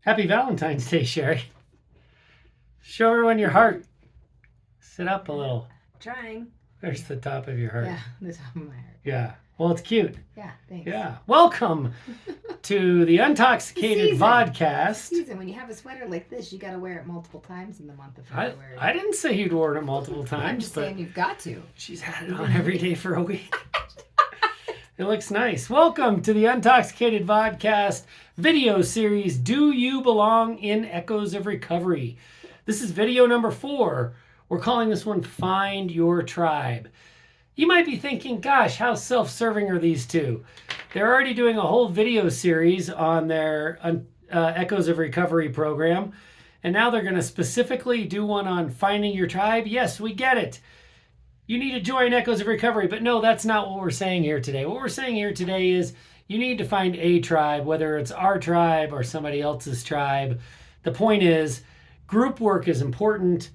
Happy Valentine's Day, Sherry. Show everyone your heart. Sit up a little. Trying. There's the top of your heart. Yeah, the top of my heart. Yeah. Well, it's cute. Yeah, thanks. Yeah. Welcome to the Intoxicated Vodcast. Season. When you have a sweater like this, you got to wear it multiple times in the month of February. I didn't say you'd worn it multiple times. I'm just saying you've got to. She's had it on every day for a week. It looks nice. Welcome to the Intoxicated Vodcast video series, Do You Belong in Echoes of Recovery? This is video number 4. We're calling this one Find Your Tribe. You might be thinking, gosh, how self-serving are these two? They're already doing a whole video series on their Echoes of Recovery program, and now they're going to specifically do one on finding your tribe. Yes, we get it. You need to join Echoes of Recovery, but no, that's not what we're saying here today. What we're saying here today is you need to find a tribe, whether it's our tribe or somebody else's tribe. The point is, group work is important.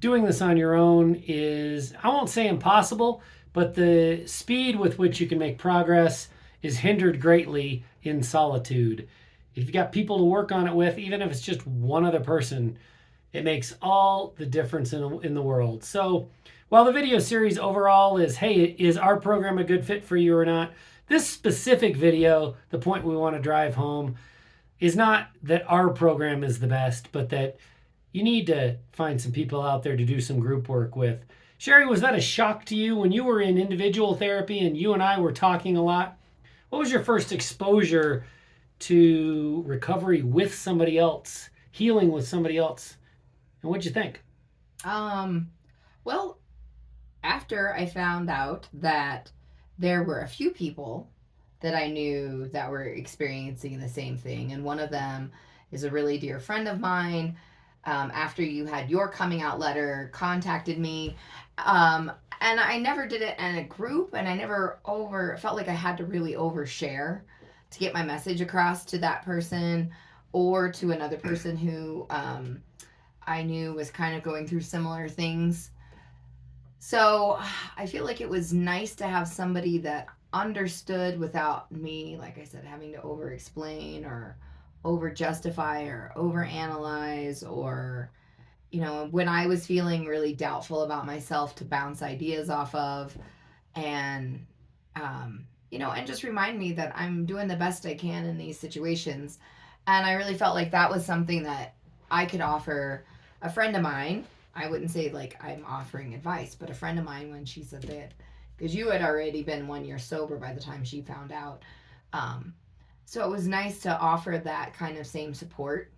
Doing this on your own is, I won't say impossible, but the speed with which you can make progress is hindered greatly in solitude. If you've got people to work on it with, even if it's just one other person, it makes all the difference in the world. So while the video series overall is, hey, is our program a good fit for you or not? This specific video, the point we want to drive home, is not that our program is the best, but that you need to find some people out there to do some group work with. Sherry, was that a shock to you when you were in individual therapy and you and I were talking a lot? What was your first exposure to recovery with somebody else, healing with somebody else? And what'd you think? Well, after I found out that there were a few people that I knew that were experiencing the same thing, and one of them is a really dear friend of mine. After you had your coming out letter, contacted me, and I never did it in a group, and I never felt like I had to really overshare to get my message across to that person or to another person who I knew was kind of going through similar things. So I feel like it was nice to have somebody that understood without me, like I said, having to over explain or over justify or over analyze, or, when I was feeling really doubtful about myself, to bounce ideas off of, and, and just remind me that I'm doing the best I can in these situations. And I really felt like that was something that I could offer a friend of mine. I wouldn't say like I'm offering advice, but a friend of mine, when she said that, because you had already been 1 year sober by the time she found out. So it was nice to offer that kind of same support.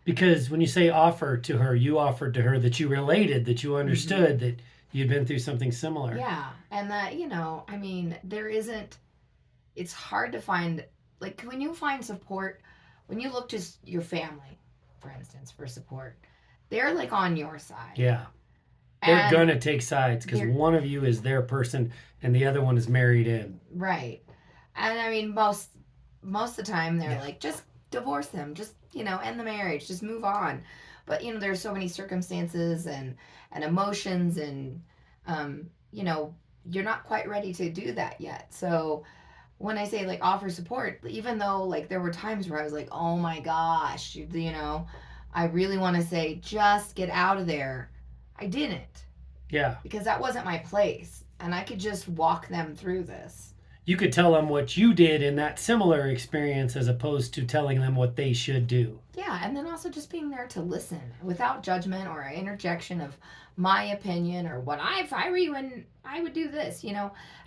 Because when you say offer to her, you offered to her that you related, that you understood, that you'd been through something similar. Yeah. And that, there isn't, it's hard to find, like when you find support, when you look to your family, for instance, for support, they're like on your side. Yeah. They're going to take sides because one of you is their person and the other one is married in. Right. And I mean, most of the time they're like, just divorce them, just, end the marriage, just move on. But, there's so many circumstances and emotions and, you're not quite ready to do that yet. So when I say like offer support, even though like there were times where I was like, oh my gosh, I really want to say, just get out of there. I didn't. Yeah. Because that wasn't my place. And I could just walk them through this. You could tell them what you did in that similar experience as opposed to telling them what they should do. Yeah, and then also just being there to listen without judgment or interjection of my opinion or what if I were you and I would do this.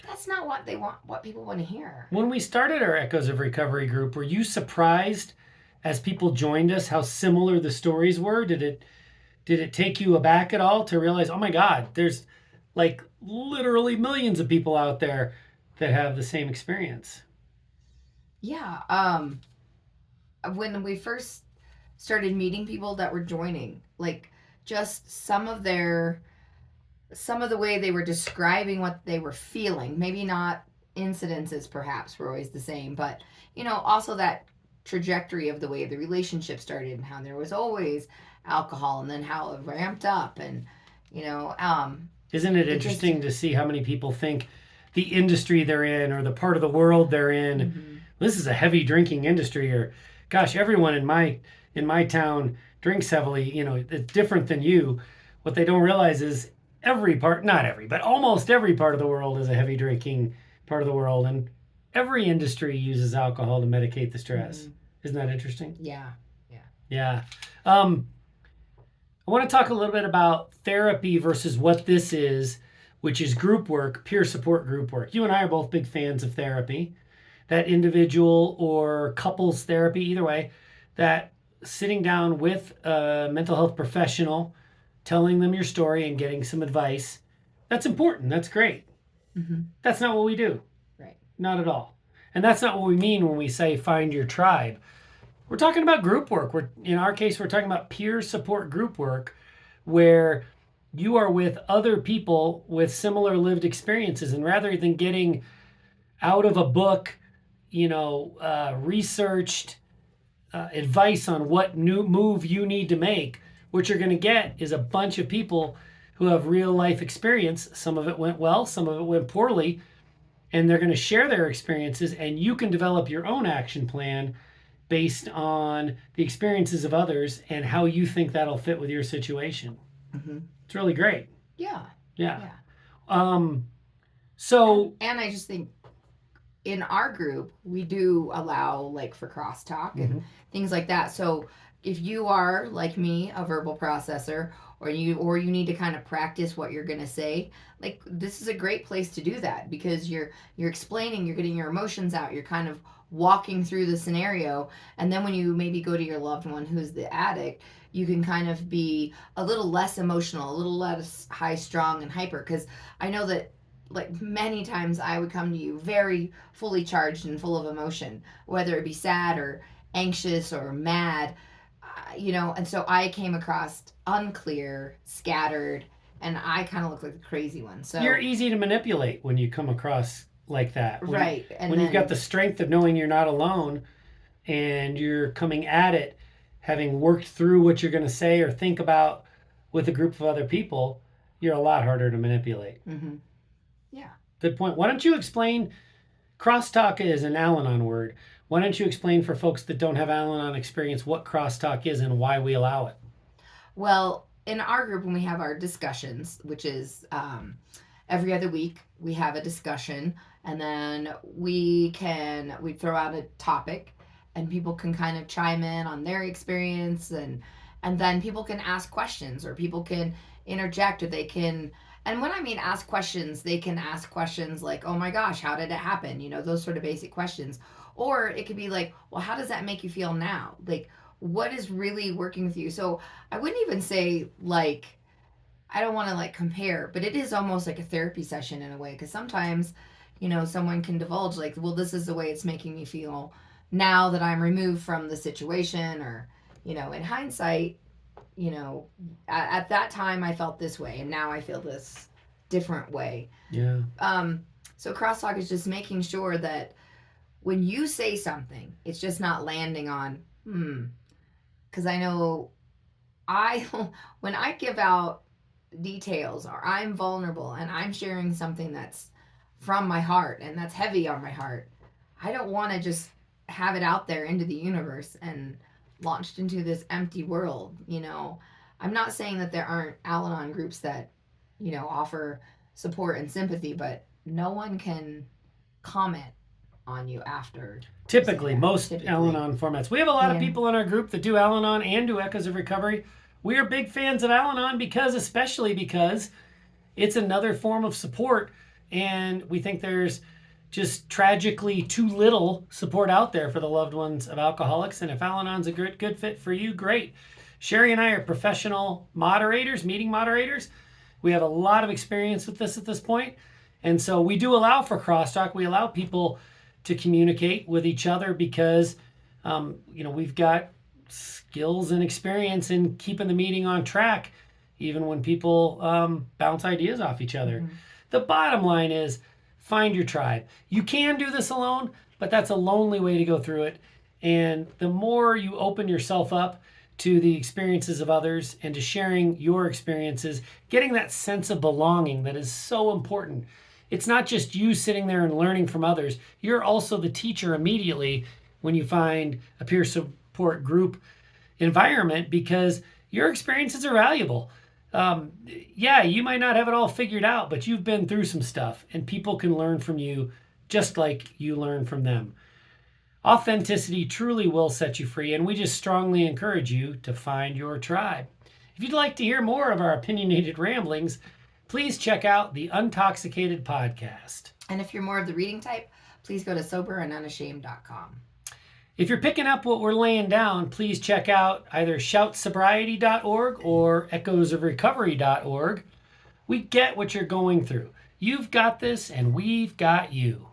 That's not what they want, what people want to hear. When we started our Echoes of Recovery group, were you surprised as people joined us how similar the stories were? Did it take you aback at all to realize, oh my God, there's like literally millions of people out there that have the same experience? Yeah. When we first started meeting people that were joining, like just some of the way they were describing what they were feeling, maybe not incidences perhaps were always the same, but also that trajectory of the way the relationship started and how there was always alcohol and then how it ramped up, and isn't it interesting to see how many people think the industry they're in or the part of the world they're in, this is a heavy drinking industry, or gosh, everyone in my town drinks heavily. You know, it's different than you. What they don't realize is not every, but almost every part of the world is a heavy drinking part of the world, and every industry uses alcohol to medicate the stress. Isn't that interesting? Yeah. Yeah. I want to talk a little bit about therapy versus what this is, which is group work, peer support group work. You and I are both big fans of therapy, that individual or couples therapy, either way, that sitting down with a mental health professional, telling them your story and getting some advice. That's important. That's great. That's not what we do. Right. Not at all. And that's not what we mean when we say find your tribe. We're talking about group work. In our case, we're talking about peer support group work where you are with other people with similar lived experiences. And rather than getting out of a book, researched advice on what new move you need to make, what you're going to get is a bunch of people who have real life experience. Some of it went well, some of it went poorly, and they're going to share their experiences, and you can develop your own action plan based on the experiences of others and how you think that'll fit with your situation. It's really great. Yeah. So, and I just think in our group we do allow like for crosstalk and things like that. So if you are like me, a verbal processor, or you need to kind of practice what you're going to say, like this is a great place to do that because you're explaining, you're getting your emotions out, you're kind of walking through the scenario, and then when you maybe go to your loved one who's the addict, you can kind of be a little less emotional, a little less high strung and hyper, because I know that like many times I would come to you very fully charged and full of emotion, whether it be sad or anxious or mad, and so I came across unclear, scattered, and I kind of look like the crazy one. So you're easy to manipulate when you come across like that. Right. And when you've got the strength of knowing you're not alone and you're coming at it, having worked through what you're going to say or think about with a group of other people, you're a lot harder to manipulate. Yeah. Good point. Why don't you explain, crosstalk is an Al-Anon word. Why don't you explain for folks that don't have Al-Anon experience what crosstalk is and why we allow it? Well, in our group, when we have our discussions, which is every other week, we have a discussion, and then we throw out a topic, and people can kind of chime in on their experience, and then people can ask questions, or people can interject, or they can. And when I mean ask questions, they can ask questions like, "Oh my gosh, how did it happen?" Those sort of basic questions. Or it could be like, "Well, how does that make you feel now? Like, what is really working with you?" So I wouldn't even say like, I don't want to like compare, but it is almost like a therapy session in a way, because sometimes, someone can divulge like, "Well, this is the way it's making me feel now that I'm removed from the situation," or, in hindsight, at that time I felt this way and now I feel this different way. Yeah. So crosstalk is just making sure that when you say something, it's just not landing on, because I know when I give out details or I'm vulnerable and I'm sharing something that's from my heart and that's heavy on my heart, I don't want to just have it out there into the universe and launched into this empty world. I'm not saying that there aren't Al-Anon groups that offer support and sympathy, but no one can comment on you after. Typically, most Al-Anon formats. We have a lot of people in our group that do Al-Anon and do Echoes of Recovery. We are big fans of Al-Anon especially because it's another form of support, and we think there's just tragically too little support out there for the loved ones of alcoholics. And if Al-Anon's a good fit for you, great. Sherry and I are professional moderators, meeting moderators. We have a lot of experience with this at this point. And so we do allow for crosstalk. We allow people to communicate with each other because, we've got skills and experience in keeping the meeting on track, even when people bounce ideas off each other. The bottom line is, find your tribe. You can do this alone, but that's a lonely way to go through it. And the more you open yourself up to the experiences of others and to sharing your experiences, getting that sense of belonging that is so important. It's not just you sitting there and learning from others. You're also the teacher immediately when you find a peer support group environment because your experiences are valuable. Yeah, you might not have it all figured out, but you've been through some stuff and people can learn from you just like you learn from them. Authenticity truly will set you free, and we just strongly encourage you to find your tribe. If you'd like to hear more of our opinionated ramblings, please check out the Untoxicated podcast. And if you're more of the reading type, please go to soberandunashamed.com. If you're picking up what we're laying down, please check out either shoutsobriety.org or echoesofrecovery.org. We get what you're going through. You've got this, and we've got you.